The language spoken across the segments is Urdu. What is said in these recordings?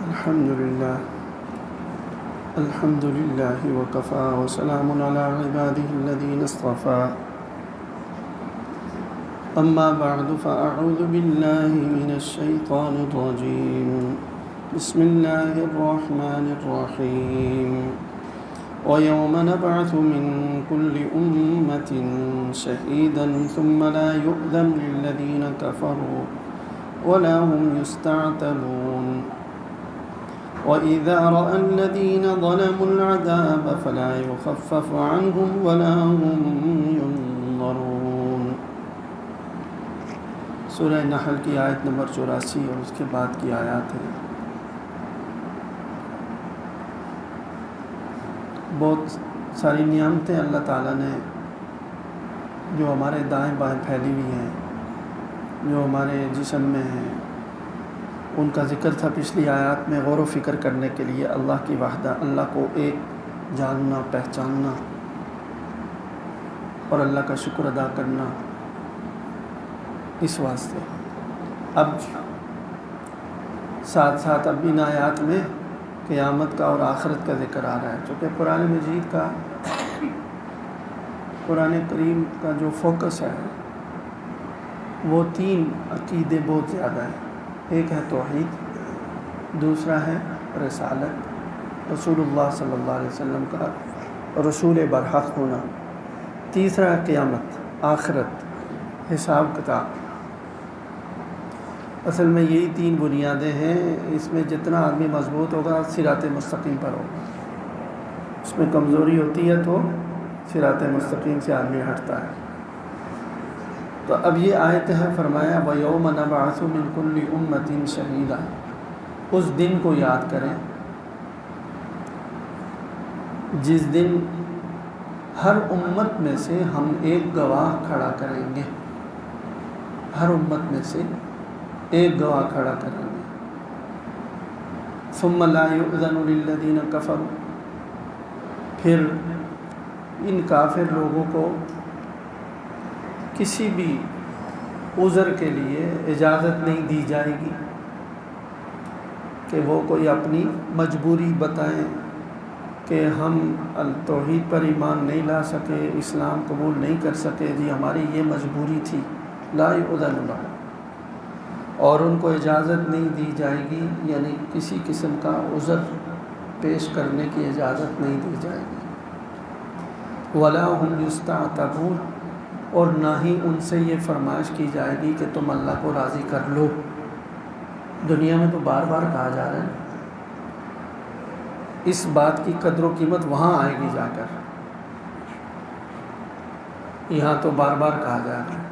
الحمد لله وكفى وسلام على عباده الذين اصطفى أما بعد فأعوذ بالله من الشيطان الرجيم بسم الله الرحمن الرحيم ويوم نبعث من كل أمة شهيدا ثم لا يؤذن للذين كفروا ولا هم يستعتبون وإذا رأى الذين ظلموا العذاب فلا يخفف عنهم ولا هم ينظرون۔ سورہ نحل کی آیت نمبر 84 اور اس کے بعد کی آیات ہے۔ بہت ساری نعمتیں اللہ تعالیٰ نے جو ہمارے دائیں بائیں پھیلی ہوئی ہیں، جو ہمارے جسم میں ہیں، ان کا ذکر تھا پچھلی آیات میں۔ غور و فکر کرنے کے لیے اللہ کی وحدہ، اللہ کو ایک جاننا، پہچاننا اور اللہ کا شکر ادا کرنا، اس واسطے۔ اب ساتھ ساتھ اب ان آیات میں قیامت کا اور آخرت کا ذکر آ رہا ہے، چونکہ قرآن مجید کا، قرآن کریم کا جو فوکس ہے وہ 3 عقیدے بہت زیادہ ہیں۔ ایک ہے توحید، دوسرا ہے رسالت، رسول اللہ صلی اللہ علیہ وسلم کا رسول برحق ہونا، تیسرا ہے قیامت، آخرت، حساب کتاب۔ اصل میں یہی 3 بنیادیں ہیں۔ اس میں جتنا آدمی مضبوط ہوگا صراط مستقیم پر ہوگا، اس میں کمزوری ہوتی ہے تو صراط مستقیم سے آدمی ہٹتا ہے۔ تو اب یہ آیت ہے، فرمایا وَيَوْمَ نَبْعَثُ مِنْ كُلِّ أُمَّةٍ شَهِيدًا، اس دن کو یاد کریں جس دن ہر امت میں سے ہم ایک گواہ کھڑا کریں گے، ہر امت میں سے ایک گواہ کھڑا کریں گے۔ ثُمَّ لَا يُؤْذَنُ لِلَّذِينَ كَفَرُوا، پھر ان کافر لوگوں کو کسی بھی عذر کے لیے اجازت نہیں دی جائے گی کہ وہ کوئی اپنی مجبوری بتائیں کہ ہم توحید پر ایمان نہیں لا سکے، اسلام قبول نہیں کر سکے، جی ہماری یہ مجبوری تھی۔ لا یؤذن لہم، اور ان کو اجازت نہیں دی جائے گی، یعنی کسی قسم کا عذر پیش کرنے کی اجازت نہیں دی جائے گی۔ ولا هم یستعتبون، اور نہ ہی ان سے یہ فرمائش کی جائے گی کہ تم اللہ کو راضی کر لو۔ دنیا میں تو بار بار کہا جا رہا ہے، اس بات کی قدر و قیمت وہاں آئے گی جا کر، یہاں تو بار بار کہا جا رہا ہے۔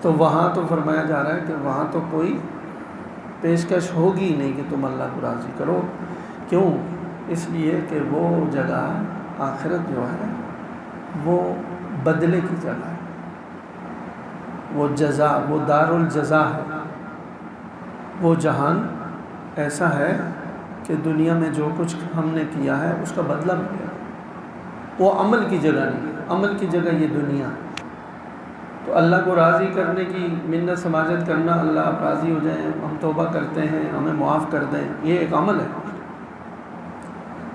تو وہاں تو فرمایا جا رہا ہے کہ وہاں تو کوئی پیشکش ہوگی ہی نہیں کہ تم اللہ کو راضی کرو۔ کیوں؟ اس لیے کہ وہ جگہ آخرت جو ہے وہ بدلے کی جگہ ہے، وہ جزا، وہ دار الجزا ہے، وہ جہان ایسا ہے کہ دنیا میں جو کچھ ہم نے کیا ہے اس کا بدلہ ملے گا۔ وہ عمل کی جگہ نہیں ہے، عمل کی جگہ یہ دنیا۔ تو اللہ کو راضی کرنے کی منت سماجت کرنا، اللہ آپ راضی ہو جائیں، ہم توبہ کرتے ہیں، ہمیں معاف کر دیں، یہ ایک عمل ہے۔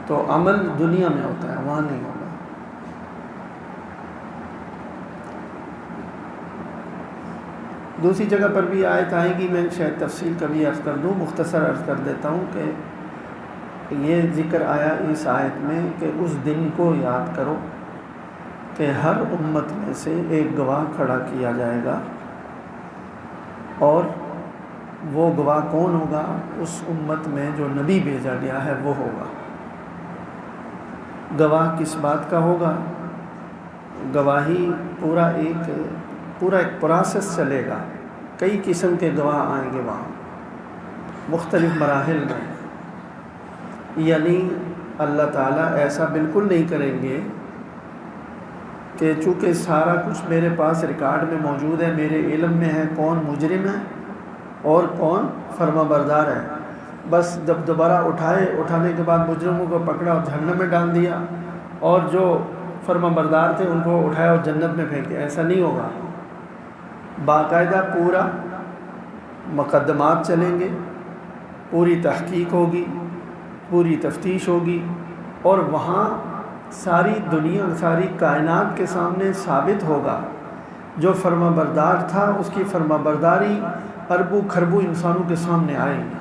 تو عمل دنیا میں ہوتا ہے، وہاں نہیں ہوتا۔ دوسری جگہ پر بھی آیت آئے گی، میں شاید تفصیل کبھی عرض کر دوں، مختصر عرض کر دیتا ہوں کہ یہ ذکر آیا اس آیت میں کہ اس دن کو یاد کرو کہ ہر امت میں سے ایک گواہ کھڑا کیا جائے گا، اور وہ گواہ کون ہوگا؟ اس امت میں جو نبی بھیجا گیا ہے وہ ہوگا۔ گواہ کس بات کا ہوگا؟ گواہی پورا ایک پروسیس چلے گا، کئی قسم کے گواہ آئیں گے وہاں مختلف مراحل میں۔ یعنی اللہ تعالیٰ ایسا بالکل نہیں کریں گے کہ چونکہ سارا کچھ میرے پاس ریکارڈ میں موجود ہے، میرے علم میں ہے کون مجرم ہے اور کون فرما بردار ہے، بس جب دوبارہ اٹھانے کے بعد مجرموں کو پکڑا اور جہنم میں ڈال دیا، اور جو فرما بردار تھے ان کو اٹھایا اور جنت میں پھینک دیا۔ ایسا نہیں ہوگا، باقاعدہ پورا مقدمات چلیں گے، پوری تحقیق ہوگی، پوری تفتیش ہوگی، اور وہاں ساری دنیا، ساری کائنات کے سامنے ثابت ہوگا جو فرما بردار تھا اس کی فرما برداری اربوں کھربوں انسانوں کے سامنے آئے گی،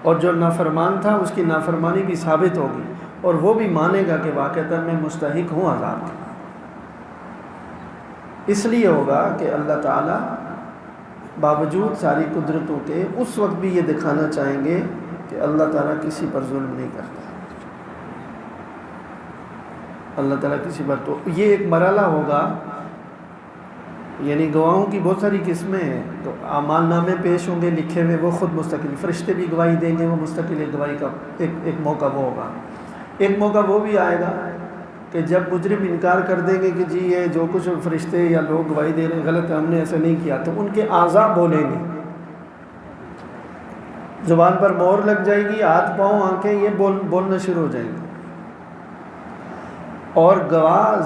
اور جو نافرمان تھا اس کی نافرمانی بھی ثابت ہوگی، اور وہ بھی مانے گا کہ واقعتاً میں مستحق ہوں عذاب کا۔ اس لیے ہوگا کہ اللہ تعالیٰ باوجود ساری قدرتوں کے اس وقت بھی یہ دکھانا چاہیں گے کہ اللہ تعالیٰ کسی پر ظلم نہیں کرتا، اللہ تعالیٰ کسی پر۔ تو یہ ایک مرحلہ ہوگا، یعنی گواہوں کی بہت ساری قسمیں ہیں، تو اعمال نامے پیش ہوں گے لکھے ہوئے، وہ خود مستقل، فرشتے بھی گواہی دیں گے، وہ مستقل ایک گواہی کا ایک موقع وہ ہوگا۔ ایک موقع وہ بھی آئے گا کہ جب مجرم انکار کر دیں گے کہ جی یہ جو کچھ فرشتے یا لوگ گواہی دے رہے ہیں غلط ہے، ہم نے ایسا نہیں کیا، تو ان کے اعضاء بولیں گے، زبان پر مہر لگ جائے گی، ہاتھ پاؤں آنکھیں یہ بولنا شروع ہو جائیں گے، اور گواہ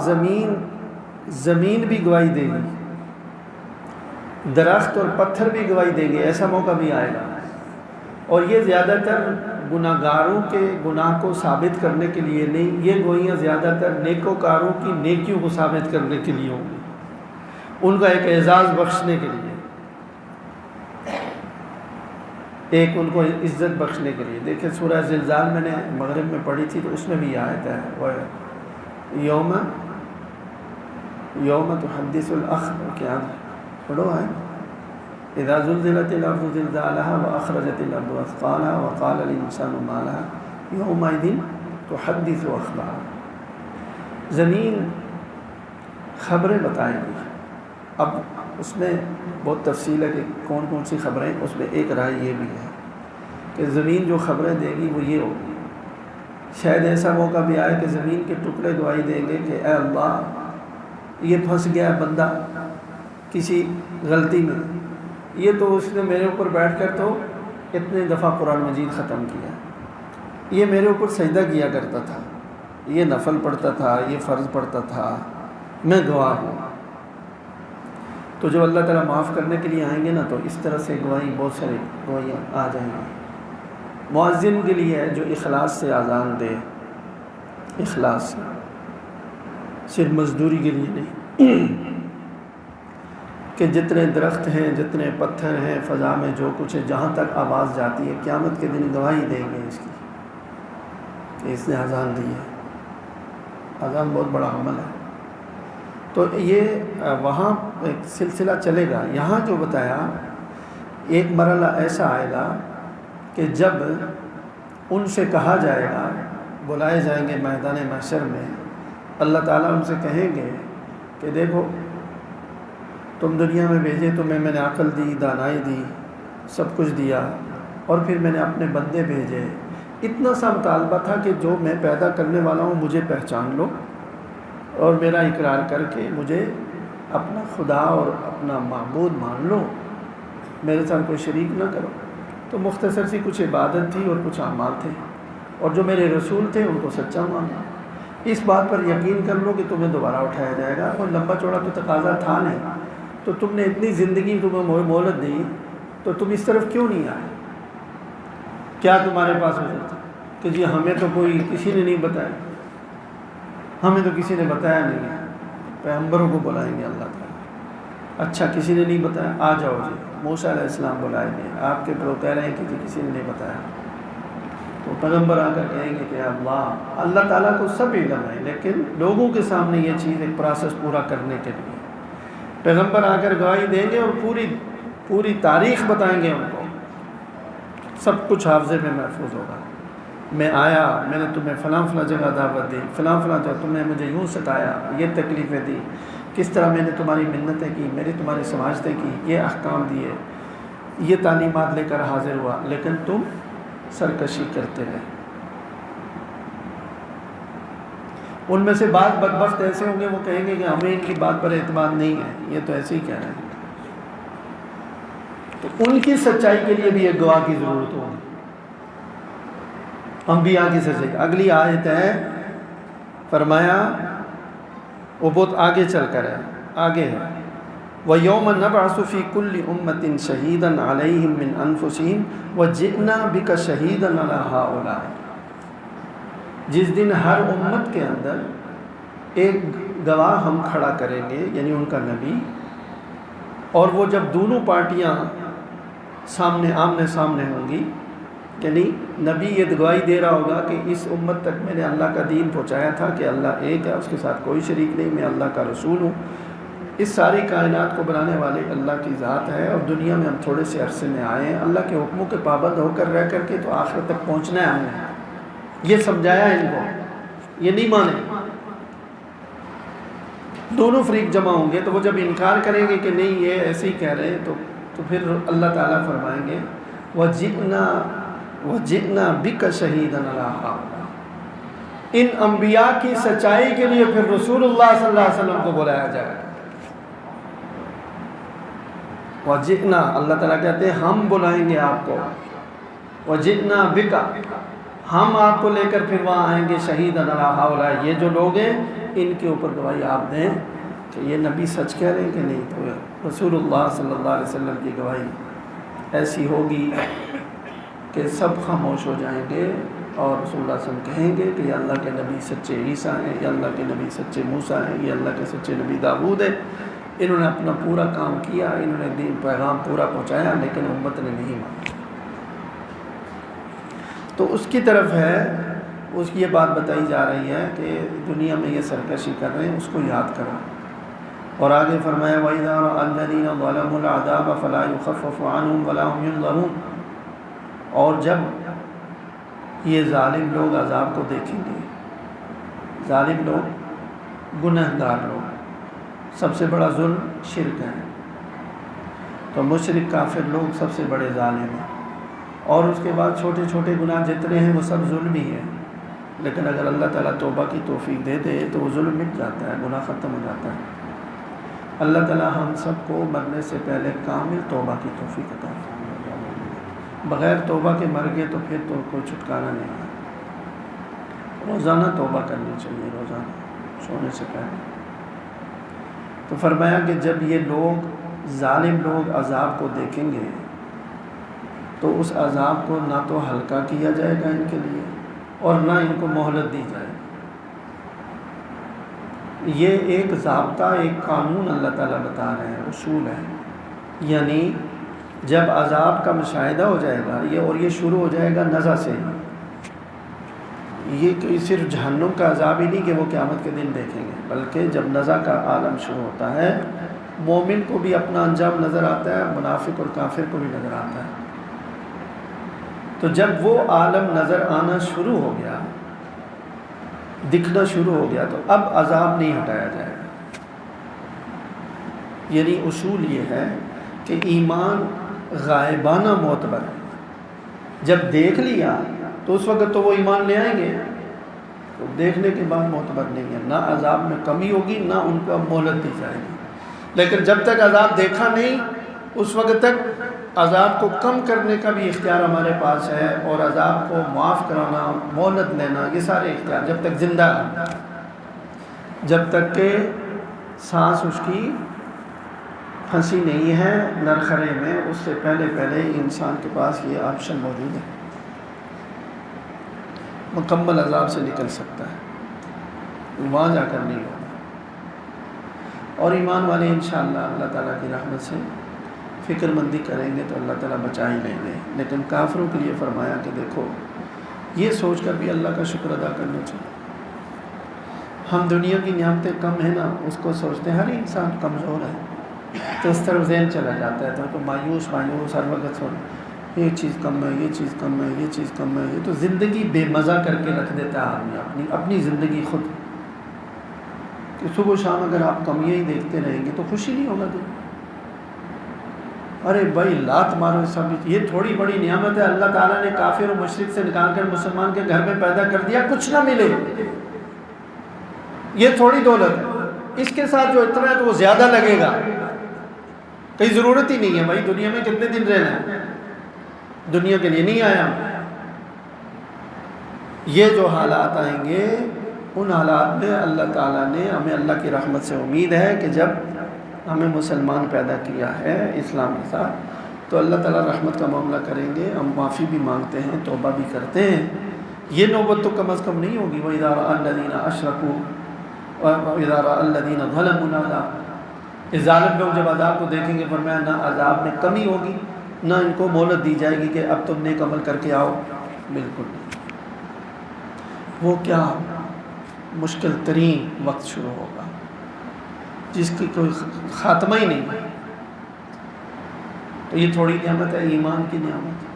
زمین بھی گواہی دے گی، درخت اور پتھر بھی گواہی دیں گے، ایسا موقع بھی آئے گا۔ اور یہ زیادہ تر گناہ گاروں کے گناہ کو ثابت کرنے کے لیے نہیں، یہ گوئیاں زیادہ تر نیکوکاروں کی نیکیوں کو ثابت کرنے کے لیے ہوں گی، ان کا ایک اعزاز بخشنے کے لیے، ایک ان کو عزت بخشنے کے لیے۔ دیکھیں سورہ زلزال میں نے مغرب میں پڑھی تھی، تو اس میں بھی آیت ہے، وہ یوم تحدث الاخبار، کیا پڑھو ہے، اذا زلزلت الارض زلزالها واخرجت الارض اثقالها وقال الانسان ما لها يومئذ تحدث اخبارها، زمین خبریں بتائیں گی۔ اب اس میں بہت تفصیل ہے کہ کون کون سی خبریں، اس میں ایک رائے یہ بھی ہے کہ زمین جو خبریں دے گی وہ یہ ہوگی، شاید ایسا موقع بھی آئے کہ زمین کے ٹکڑے گواہی دیں گے کہ اے اللہ یہ پھنس گیا بندہ کسی غلطی میں، یہ تو اس نے میرے اوپر بیٹھ کر تو اتنے دفعہ قرآن مجید ختم کیا، یہ میرے اوپر سجدہ کیا کرتا تھا، یہ نفل پڑھتا تھا، یہ فرض پڑھتا تھا، میں گواہ ہوں۔ تو جب اللہ تعالیٰ معاف کرنے کے لیے آئیں گے نا، تو اس طرح سے گواہی بہت ساری گواہیاں آ جائیں گی۔ مؤذن کے لیے ہے جو اخلاص سے اذان دے، اخلاص سے، صرف مزدوری کے لیے نہیں، کہ جتنے درخت ہیں، جتنے پتھر ہیں، فضا میں جو کچھ ہے، جہاں تک آواز جاتی ہے، قیامت کے دن گواہی دیں گے اس کی کہ اس نے اذان دی ہے۔ اذان بہت بڑا عمل ہے۔ تو یہ وہاں ایک سلسلہ چلے گا۔ یہاں جو بتایا ایک مرحلہ ایسا آئے گا کہ جب ان سے کہا جائے گا، بلائے جائیں گے میدان محشر میں، اللہ تعالیٰ ان سے کہیں گے کہ دیکھو تم دنیا میں بھیجے، تمہیں میں نے عقل دی، دانائی دی، سب کچھ دیا، اور پھر میں نے اپنے بندے بھیجے، اتنا سا مطالبہ تھا کہ جو میں پیدا کرنے والا ہوں مجھے پہچان لو، اور میرا اقرار کر کے مجھے اپنا خدا اور اپنا معبود مان لو، میرے ساتھ کوئی شریک نہ کرو۔ تو مختصر سی کچھ عبادت تھی اور کچھ اعمال تھے، اور جو میرے رسول تھے ان کو سچا ماننا۔ اس بات پر یقین کر لو کہ تمہیں دوبارہ اٹھایا جائے گا، کوئی لمبا چوڑا تو تقاضا تھا نہیں، تو تم نے اتنی زندگی تمہیں مہلت دی، تو تم اس طرف کیوں نہیں آئے؟ کیا تمہارے پاس وجہ تھا کہ جی ہمیں تو کوئی کسی نے نہیں بتایا، ہمیں تو کسی نے بتایا نہیں ہے؟ پیغمبروں کو بلائیں گے اللہ تعالیٰ، اچھا کسی نے نہیں بتایا، آ جاؤ جی، موسیٰ علیہ السلام بلائیں گے، آپ کے پرو کہہ رہے ہیں کہ جی کسی نے نہیں بتایا، تو پیغمبر آ کر کہیں گے کہ اللہ تعالیٰ کو سب علم ہے، لیکن لوگوں کے سامنے یہ چیز ایک پروسیس پورا کرنے کے لیے پیغمبر آ کر گواہی دیں گے، اور پوری تاریخ بتائیں گے ان کو، سب کچھ حافظے میں محفوظ ہوگا۔ میں آیا، میں نے تمہیں فلاں فلاں جگہ دعوت دی، فلاں فلاں جگہ تم نے مجھے یوں ستایا، یہ تکلیفیں دی، کس طرح میں نے تمہاری منتیں کی، میری تمہاری سماجتیں کی، یہ احکام دیے، یہ تعلیمات لے کر حاضر ہوا، لیکن تم سرکشی کرتے رہے۔ ان میں سے بعض بدبخت ایسے ہوں گے، وہ کہیں گے کہ ہمیں ان کی بات پر اعتماد نہیں ہے، یہ تو ایسے ہی کہہ رہے ہیں۔ تو ان کی سچائی کے لیے بھی ایک گواہ کی ضرورت ہوگی، انبیاء کی سچائی۔ اگلی آیت ہے، فرمایا وہ بہت آگے چل کر ہے، آگے ہے، وَيَوْمَ نَبْعَثُ فِي كُلِّ أُمَّةٍ شَهِيدًا عَلَيْهِمْ مِنْ أَنفُسِهِمْ وَجِئْنَا بِكَ شَهِيدًا عَلَى هَؤُلَاءِ، جس دن ہر امت کے اندر ایک گواہ ہم کھڑا کریں گے، یعنی ان کا نبی، اور وہ جب دونوں پارٹیاں آمنے سامنے ہوں گی، یعنی نبی یہ گواہی دے رہا ہوگا کہ اس امت تک میں نے اللہ کا دین پہنچایا تھا کہ اللہ ایک ہے، اس کے ساتھ کوئی شریک نہیں، میں اللہ کا رسول ہوں، اس ساری کائنات کو بنانے والے اللہ کی ذات ہے، اور دنیا میں ہم تھوڑے سے عرصے میں آئے ہیں، اللہ کے حکموں کے پابند ہو کر رہ کر کے تو آخرت تک پہنچنا ہے ہم نے، یہ سمجھایا ان کو، یہ نہیں مانے۔ دونوں فریق جمع ہوں گے تو وہ جب انکار کریں گے کہ نہیں یہ ایسے ہی کہہ رہے ہیں، تو پھر اللہ تعالیٰ فرمائیں گے وَجِئْنَا بِكَ شَهِيدًا عَلَىٰ هَؤُلَاءِ، ان انبیاء کی سچائی کے لیے پھر رسول اللہ صلی اللہ علیہ وسلم کو بلایا جائے۔ وَجِئْنَا، اللہ تعالیٰ کہتے ہیں ہم بلائیں گے آپ کو، وَجِئْنَا بِكَ، ہم آپ کو لے کر پھر وہاں آئیں گے، شہیداً عَلَىٰ هَؤُلَاءِ، یہ جو لوگ ہیں ان کے اوپر گواہی آپ دیں کہ یہ نبی سچ کہہ رہے ہیں کہ نہیں۔ تو رسول اللہ صلی اللہ علیہ وسلم کی گواہی ایسی ہوگی کہ سب خاموش ہو جائیں گے، اور رسول اللہ صلی اللہ علیہ وسلم کہیں گے کہ یہ اللہ کے نبی سچے عیسیٰ ہیں، یہ اللہ کے نبی سچے موسیٰ ہیں، یہ اللہ کے سچے نبی داؤد ہیں، انہوں نے اپنا پورا کام کیا، انہوں نے دین پیغام پورا پہنچایا، لیکن امت نے نہیں مانا۔ تو اس کی طرف ہے، اس کی یہ بات بتائی جا رہی ہے کہ دنیا میں یہ سرکشی کر رہے ہیں، اس کو یاد کرو۔ اور آگے فرمایا وَإِذَا رَأَى الَّذِينَ ظَلَمُوا الْعَذَابَ فَلَا يُخَفَّفُ عَنْهُمْ وَلَا هُمْ يُنظَرُونَ، اور جب یہ ظالم لوگ عذاب کو دیکھیں گے، ظالم لوگ گنہگار لوگ، سب سے بڑا ظلم شرک ہے، تو مشرک کافر لوگ سب سے بڑے ظالم ہیں، اور اس کے بعد چھوٹے چھوٹے گناہ جتنے ہیں وہ سب ظلم ہی ہیں، لیکن اگر اللہ تعالیٰ توبہ کی توفیق دے دے تو وہ ظلم مٹ جاتا ہے، گناہ ختم ہو جاتا ہے۔ اللہ تعالیٰ ہم سب کو مرنے سے پہلے کامل توبہ کی توفیق عطا فرمائے، بغیر توبہ کے مر گئے تو پھر تو کوئی چھٹکارا نہیں ہے۔ روزانہ توبہ کرنی چاہیے، روزانہ سونے سے پہلے۔ تو فرمایا کہ جب یہ لوگ ظالم لوگ عذاب کو دیکھیں گے تو اس عذاب کو نہ تو ہلکا کیا جائے گا ان کے لیے، اور نہ ان کو مہلت دی جائے گی۔ یہ ایک ضابطہ، ایک قانون اللہ تعالیٰ بتا رہے ہیں، اصول ہے، یعنی جب عذاب کا مشاہدہ ہو جائے گا اور یہ شروع ہو جائے گا نزع سے، یہ کہ صرف جہنم کا عذاب ہی نہیں کہ وہ قیامت کے دن دیکھیں گے، بلکہ جب نزع کا عالم شروع ہوتا ہے، مومن کو بھی اپنا انجام نظر آتا ہے، منافق اور کافر کو بھی نظر آتا ہے۔ تو جب وہ عالم نظر آنا شروع ہو گیا، دکھنا شروع ہو گیا، تو اب عذاب نہیں ہٹایا جائے گا۔ یعنی اصول یہ ہے کہ ایمان غائبانہ معتبر ہے، جب دیکھ لیا تو اس وقت تو وہ ایمان لے آئیں گے، تو دیکھنے کے بعد معتبر نہیں ہے، نہ عذاب میں کمی ہوگی نہ ان کو مہلت دی جائے گی۔ لیکن جب تک عذاب دیکھا نہیں، اس وقت تک عذاب کو کم کرنے کا بھی اختیار ہمارے پاس ہے، اور عذاب کو معاف کرانا، مہلت لینا، یہ سارے اختیار جب تک زندہ ہے، جب تک کہ سانس اس کی پھنسی نہیں ہے نرخرے میں، اس سے پہلے انسان کے پاس یہ آپشن موجود ہے، مکمل عذاب سے نکل سکتا ہے، وہاں جا کر نہیں ہوگا۔ اور ایمان والے انشاءاللہ اللہ تعالیٰ کی رحمت سے فکر مندی کریں گے تو اللہ تعالیٰ بچا ہی لیں گے، لیکن کافروں کے لیے فرمایا کہ دیکھو یہ سوچ کر بھی اللہ کا شکر ادا کرنا چاہیے۔ ہم دنیا کی نعمتیں کم ہیں نا، اس کو سوچتے ہیں، ہر انسان کمزور ہے، تو اس طرف ذہن چلا جاتا ہے، تو مایوس ہر وقت سوچ، یہ چیز کم ہے، یہ چیز کم ہے، یہ چیز کم ہے، یہ تو زندگی بے مزہ کر کے رکھ دیتا ہے آدمی، اپنی زندگی خود، کہ صبح و شام اگر آپ کمیاں ہی دیکھتے رہیں گے تو خوشی نہیں ہوگا دن۔ ارے بھائی لات مارو سب، یہ تھوڑی بڑی نعمت ہے، اللہ تعالیٰ نے کافر و مشرک سے نکال کر مسلمان کے گھر میں پیدا کر دیا، کچھ نہ ملے، یہ تھوڑی دولت ہے، اس کے ساتھ جو اتنا ہے تو وہ زیادہ لگے گا، کہیں ضرورت ہی نہیں ہے بھائی، دنیا میں کتنے دن رہنا ہے، دنیا کے لیے نہیں آیا۔ یہ جو حالات آئیں گے، ان حالات میں اللہ تعالیٰ نے ہمیں، اللہ کی رحمت سے امید ہے کہ جب ہمیں مسلمان پیدا کیا ہے اسلام کے ساتھ، تو اللہ تعالیٰ رحمت کا معاملہ کریں گے، ہم معافی بھی مانگتے ہیں، توبہ بھی کرتے ہیں۔ یہ نوبت تو کم از کم نہیں ہوگی۔ وَإِذَا رَأَى الَّذِينَ أَشْرَكُوا وَإِذَا رَأَى الَّذِينَ ظَلَمُوا الْعَذَابَ، یہ ظالم لوگ جب عذاب کو دیکھیں گے، فرمایا نہ عذاب میں کمی ہوگی، نہ ان کو مہلت دی جائے گی کہ اب تم نیک عمل کر کے آؤ، بالکل نہیں۔ وہ کیا مشکل ترین وقت شروع ہوگا جس کی کوئی خاتمہ ہی نہیں ہے۔ تو یہ تھوڑی نعمت ہے، ایمان کی نعمت ہے۔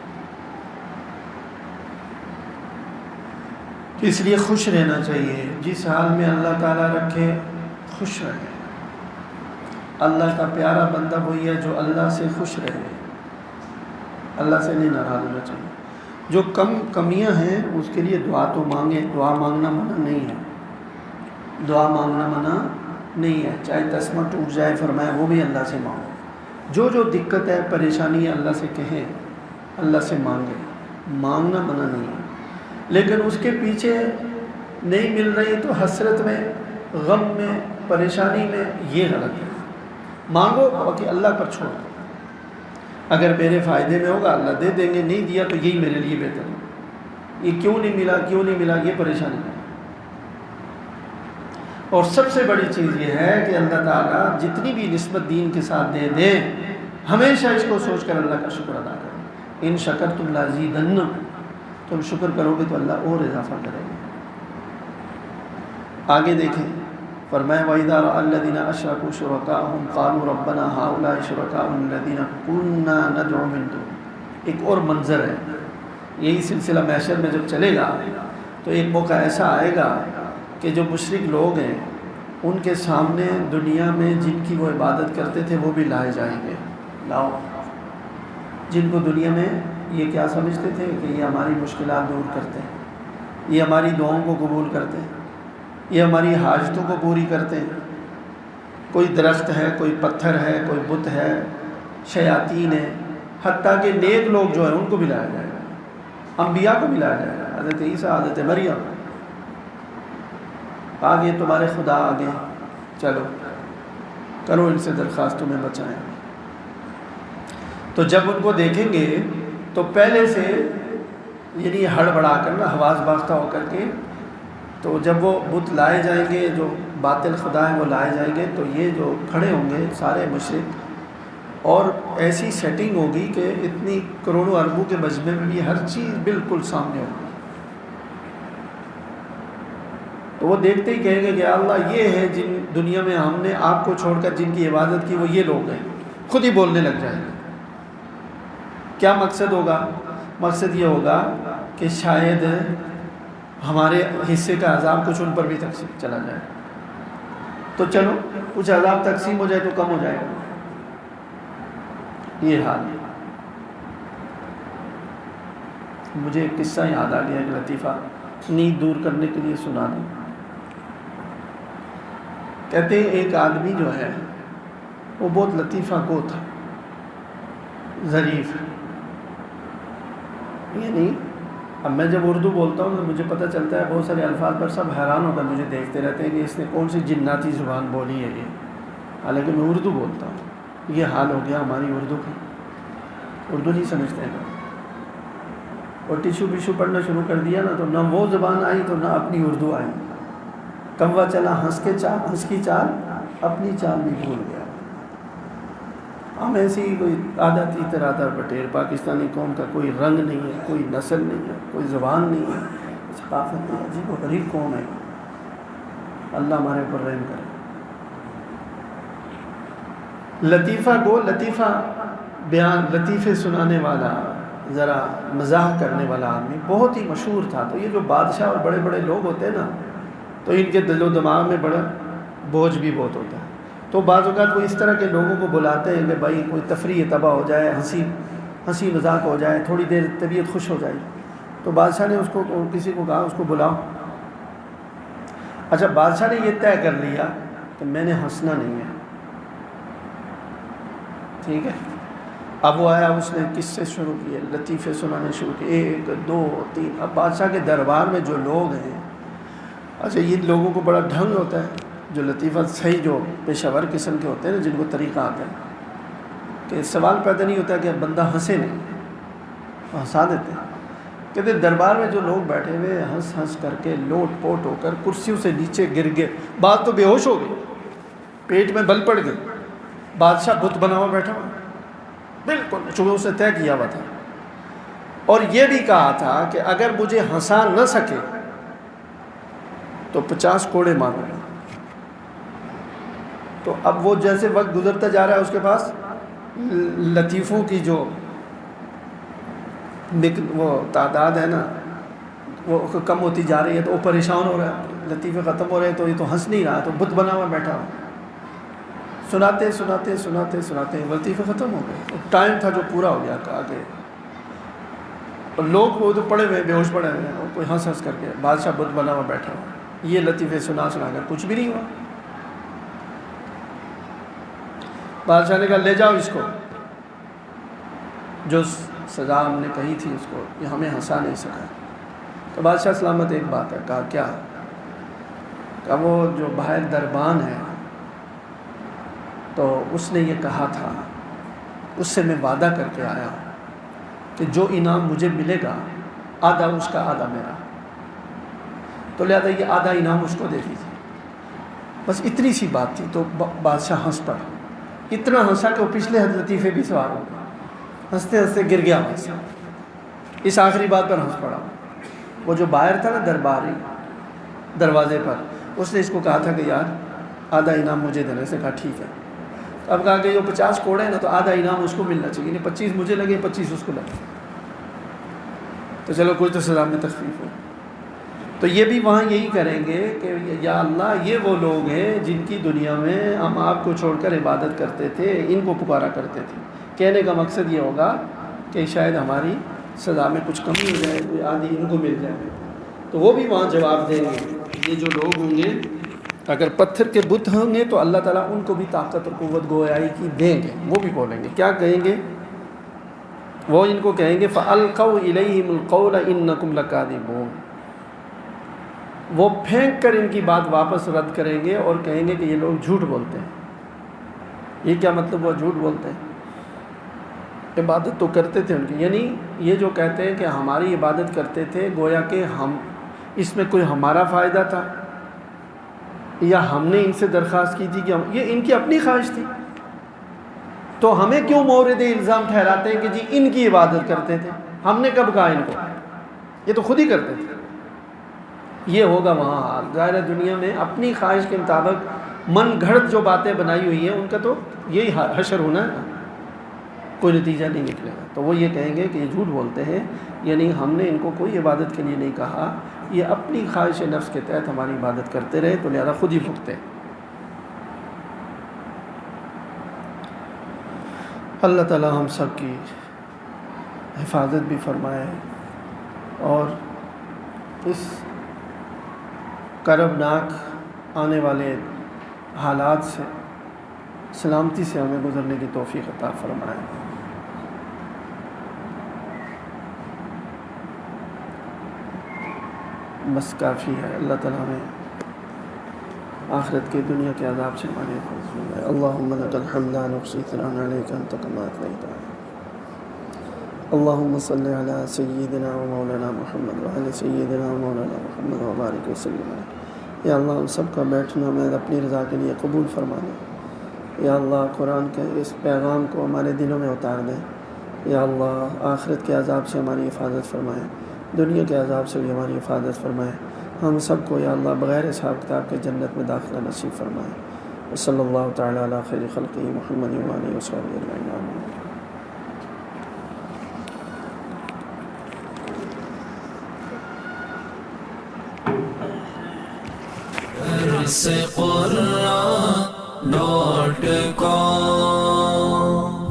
اس لیے خوش رہنا چاہیے، جس حال میں اللہ تعالیٰ رکھے خوش رہے۔ اللہ کا پیارا بندہ وہی ہے جو اللہ سے خوش رہے، اللہ سے نہیں ناراض ہونا چاہیے۔ جو کمیاں ہیں اس کے لیے دعا تو مانگے، دعا مانگنا منع نہیں ہے، دعا مانگنا منع نہیں ہے، چاہے تسمہ ٹوٹ جائے فرمایا وہ بھی اللہ سے مانگو۔ جو دقت ہے پریشانی ہے اللہ سے کہیں، اللہ سے مانگے، مانگنا منع نہیں ہے، لیکن اس کے پیچھے نہیں مل رہی تو حسرت میں، غم میں، پریشانی میں، یہ غلط ہے۔ مانگو باقی اللہ پر چھوڑ دو، اگر میرے فائدے میں ہوگا اللہ دے دیں گے، نہیں دیا تو یہی میرے لیے بہتر ہے، یہ کیوں نہیں ملا یہ پریشانی ہے۔ اور سب سے بڑی چیز یہ ہے کہ اللہ تعالیٰ جتنی بھی نسبت دین کے ساتھ دے دیں، ہمیشہ اس کو سوچ کر اللہ کا شکر ادا کریں۔ ان شکرتم لازیدنکم، تم شکر کرو گے تو اللہ اور اضافہ کرے گا۔ آگے دیکھیں، فرمایا وَإِذَا رَأَى الَّذِينَ أَشْرَكُوا شُرَكَاءَهُمْ قَالُوا رَبَّنَا هَؤُلَاءِ شُرَكَاؤُنَا الَّذِينَ كُنَّا نَدْعُو مِن دُونِكَ۔ ایک اور منظر ہے، یہی سلسلہ محشر میں جب چلے گا تو ایک موقع ایسا آئے گا کہ جو مشرک لوگ ہیں ان کے سامنے دنیا میں جن کی وہ عبادت کرتے تھے وہ بھی لائے جائیں گے۔ لاؤ، جن کو دنیا میں یہ کیا سمجھتے تھے کہ یہ ہماری مشکلات دور کرتے ہیں، یہ ہماری دعاؤں کو قبول کرتے ہیں، یہ ہماری حاجتوں کو پوری کرتے ہیں۔ کوئی درخت ہے، کوئی پتھر ہے، کوئی بت ہے، شیاطین ہے، حتیٰ کہ نیک لوگ جو ہیں ان کو بھی لایا جائے گا، انبیاء کو بھی لایا جائے گا، حضرت عیسیٰ، حضرت مریم، آگے تمہارے خدا آگے، چلو کرو ان سے درخواست تمہیں بچائیں۔ تو جب ان کو دیکھیں گے تو پہلے سے یعنی ہڑبڑا کر نا، حواس باختہ ہو کر کے، تو جب وہ بت لائے جائیں گے، جو باطل خدا ہیں وہ لائے جائیں گے، تو یہ جو کھڑے ہوں گے سارے مشرک، اور ایسی سیٹنگ ہوگی کہ اتنی کروڑوں اربوں کے مجمع میں بھی ہر چیز بالکل سامنے ہوگی۔ تو وہ دیکھتے ہی کہیں گے کہ اللہ یہ ہے جن دنیا میں ہم نے آپ کو چھوڑ کر جن کی عبادت کی وہ یہ لوگ ہیں، خود ہی بولنے لگ جائیں گے۔ کیا مقصد ہوگا؟ مقصد یہ ہوگا کہ شاید ہمارے حصے کا عذاب کچھ ان پر بھی تقسیم چلا جائے، تو چلو کچھ عذاب تقسیم ہو جائے تو کم ہو جائے گا۔ یہ حال ہے۔ مجھے ایک قصہ یاد آ گیا، ایک لطیفہ نیند دور کرنے کے لیے سنا دوں۔ کہتے ہیں ایک آدمی جو ہے وہ بہت لطیفہ کو تھا، ظریف، یعنی اب میں جب اردو بولتا ہوں تو مجھے پتہ چلتا ہے بہت سارے الفاظ پر سب حیران ہو کر مجھے دیکھتے رہتے ہیں کہ اس نے کون سی جناتی زبان بولی ہے یہ، حالانکہ میں اردو بولتا ہوں۔ یہ حال ہو گیا ہماری اردو کا، اردو نہیں سمجھتے ہیں اور ٹیشو بیشو پڑھنا شروع کر دیا نا تو نہ وہ زبان آئی تو نہ اپنی اردو آئی۔ کوا چلا ہنس کی چال، اپنی چال بھی بھول گیا۔ ہم ایسی ہی کوئی آدھا تیتر آدھا بٹیر، پاکستانی قوم کا کوئی رنگ نہیں ہے، کوئی نسل نہیں ہے، کوئی زبان نہیں ہے، ثقافت نہیں ہے، عجیب و غریب قوم ہے۔ اللہ ہمارے اوپر رحم کرے۔ لطیفہ گو، لطیفہ بیان، لطیفے سنانے والا، ذرا مزاح کرنے والا آدمی بہت ہی مشہور تھا۔ تو یہ جو بادشاہ اور بڑے بڑے لوگ ہوتے ہیں نا، تو ان کے دل و دماغ میں بڑا بوجھ بھی بہت ہوتا ہے۔ تو بعض اوقات وہ اس طرح کے لوگوں کو بلاتے ہیں کہ بھائی کوئی تفریح طبع ہو جائے، ہنسی مذاق ہو جائے، تھوڑی دیر طبیعت خوش ہو جائے۔ تو بادشاہ نے اس کو کسی کو کہا اس کو بلاؤ۔ اچھا، بادشاہ نے یہ طے کر لیا کہ میں نے ہنسنا نہیں ہے، ٹھیک ہے۔ اب وہ آیا، اس نے قصے شروع کیے، لطیفے سنانے شروع کیے، 1 2 3۔ اب بادشاہ کے دربار میں جو لوگ ہیں، اچھا یہ لوگوں کو بڑا ڈھنگ ہوتا ہے، جو لطیفہ صحیح جو پیشہ ور قسم کے ہوتے ہیں نا، جن کو طریقہ آتا ہے کہ سوال پیدا نہیں ہوتا کہ بندہ ہنسے نہیں، ہنسا دیتے ہیں. کہتے دربار میں جو لوگ بیٹھے ہوئے ہنس ہنس کر کے لوٹ پوٹ ہو کر کرسیوں سے نیچے گر گئے، بعض تو بے ہوش ہو گئے، پیٹ میں بل پڑ گئے. بادشاہ بت بنا ہوا بیٹھا ہوا، بالکل چونکہ اس نے طے کیا ہوا تھا، اور یہ بھی کہا تھا کہ اگر مجھے ہنسا نہ سکے تو 50 کوڑے ماروں گا. تو اب وہ جیسے وقت گزرتا جا رہا ہے اس کے پاس لطیفوں کی جو وہ تعداد ہے نا وہ کم ہوتی جا رہی ہے، تو وہ پریشان ہو رہا ہے، لطیفے ختم ہو رہے ہیں تو یہ تو ہنس نہیں رہا، تو بت بنا ہوا بیٹھا ہوا. سناتے سناتے سناتے سناتے لطیفے ختم ہو گئے، ٹائم تھا جو پورا ہو گیا تھا آگے، اور لوگ وہ تو پڑے ہوئے بے ہوش پڑے ہوئے ہیں، اور کوئی ہنس ہنس کر کے بادشاہ بت بنا ہوا بیٹھا ہوا. یہ لطیفے سنا سنا کر کچھ بھی نہیں ہوا. بادشاہ نے کہا لے جاؤ اس کو، جو سزا ہم نے کہی تھی اس کو، یہ ہمیں ہنسا نہیں سکا. تو بادشاہ سلامت ایک بات ہے، کہا کیا؟ کہا وہ جو باہر دربان ہے تو اس نے یہ کہا تھا، اس سے میں وعدہ کر کے آیا کہ جو انعام مجھے ملے گا آدھا اس کا آدھا میرا، تو لہذا یہ آدھا انعام اس کو دے دیجیے. بس اتنی سی بات تھی. تو بادشاہ ہنس پڑا، اتنا ہنسا کہ وہ پچھلے لطیفے بھی سوار ہو گئے، ہنستے ہنستے گر گیا بادشاہ. اس آخری بات پر ہنس پڑا. وہ جو باہر تھا نا درباری دروازے پر، اس نے اس کو کہا تھا کہ یار آدھا انعام مجھے دینے. سے کہا ٹھیک ہے. اب کہا کہ جو 50 کوڑے ہیں نا تو آدھا انعام اس کو ملنا چاہیے، یعنی 25 مجھے لگے 25 اس کو لگے، تو چلو کوئی تو سزا میں تخفیف ہو. تو یہ بھی وہاں یہی کریں گے کہ یا اللہ یہ وہ لوگ ہیں جن کی دنیا میں ہم آپ کو چھوڑ کر عبادت کرتے تھے، ان کو پکارا کرتے تھے. کہنے کا مقصد یہ ہوگا کہ شاید ہماری سزا میں کچھ کمی ہو جائے، کوئی آدھی ان کو مل جائے. تو وہ بھی وہاں جواب دیں گے. یہ جو لوگ ہوں گے اگر پتھر کے بت ہوں گے تو اللہ تعالیٰ ان کو بھی طاقت اور قوت گویائی کی دیں گے. وہ بھی بولیں گے، کیا کہیں گے؟ وہ ان کو کہیں گے فَأَلْقَوْا إِلَيْهِمُ الْقَوْلَ إِنَّكُمْ لَكَاذِبُونَ. وہ پھینک کر ان کی بات واپس رد کریں گے اور کہیں گے کہ یہ لوگ جھوٹ بولتے ہیں. یہ کیا مطلب؟ وہ جھوٹ بولتے ہیں، عبادت تو کرتے تھے ان کی. یعنی یہ جو کہتے ہیں کہ ہماری عبادت کرتے تھے، گویا کہ ہم اس میں کوئی ہمارا فائدہ تھا یا ہم نے ان سے درخواست کی تھی کہ یہ ان کی اپنی خواہش تھی، تو ہمیں کیوں مورد الزام ٹھہراتے ہیں کہ جی ان کی عبادت کرتے تھے؟ ہم نے کب کہا ان کو؟ یہ تو خود ہی کرتے تھے. یہ ہوگا وہاں حال. ظاہر دنیا میں اپنی خواہش کے مطابق من گھڑت جو باتیں بنائی ہوئی ہیں ان کا تو یہی حشر ہونا ہے، کوئی نتیجہ نہیں نکلے گا. تو وہ یہ کہیں گے کہ یہ جھوٹ بولتے ہیں، یعنی ہم نے ان کو کوئی عبادت کے لیے نہیں کہا، یہ اپنی خواہش نفس کے تحت ہماری عبادت کرتے رہے، تو لہذا خود ہی بھگتے. اللہ تعالی ہم سب کی حفاظت بھی فرمائے اور اس کربناک آنے والے حالات سے سلامتی سے ہمیں گزرنے کی توفیق عطا فرمائے. بس کافی ہے. اللہ تعالیٰ ہمیں آخرت کے دنیا کے عذاب سے ہمارے حفاظت فرمائے. اللہم لک الحمد لا نحصی ثناء علیک انت کما اثنیت علی. اللہم صلی علی سیدنا و مولانا محمد و علی سیدنا و مولانا محمد و بارک وسلم علیہ. یا اللہ ان سب کا بیٹھنا میں اپنی رضا کے لیے قبول فرما دیں. یا اللہ قرآن کے اس پیغام کو ہمارے دلوں میں اتار دیں. یا اللہ آخرت کے عذاب سے ہماری حفاظت فرمائیں، دنیا کے عذاب سے بھی ہماری حفاظت فرمائیں. ہم سب کو یا اللہ بغیر حساب کتاب کے جنت میں داخلہ نصیب فرمائیں. صلی اللہ تعالیٰ علی خیر خلقہ محمد و آلہ وصحبہ اجمعین.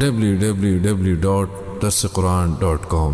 www.darsequran.com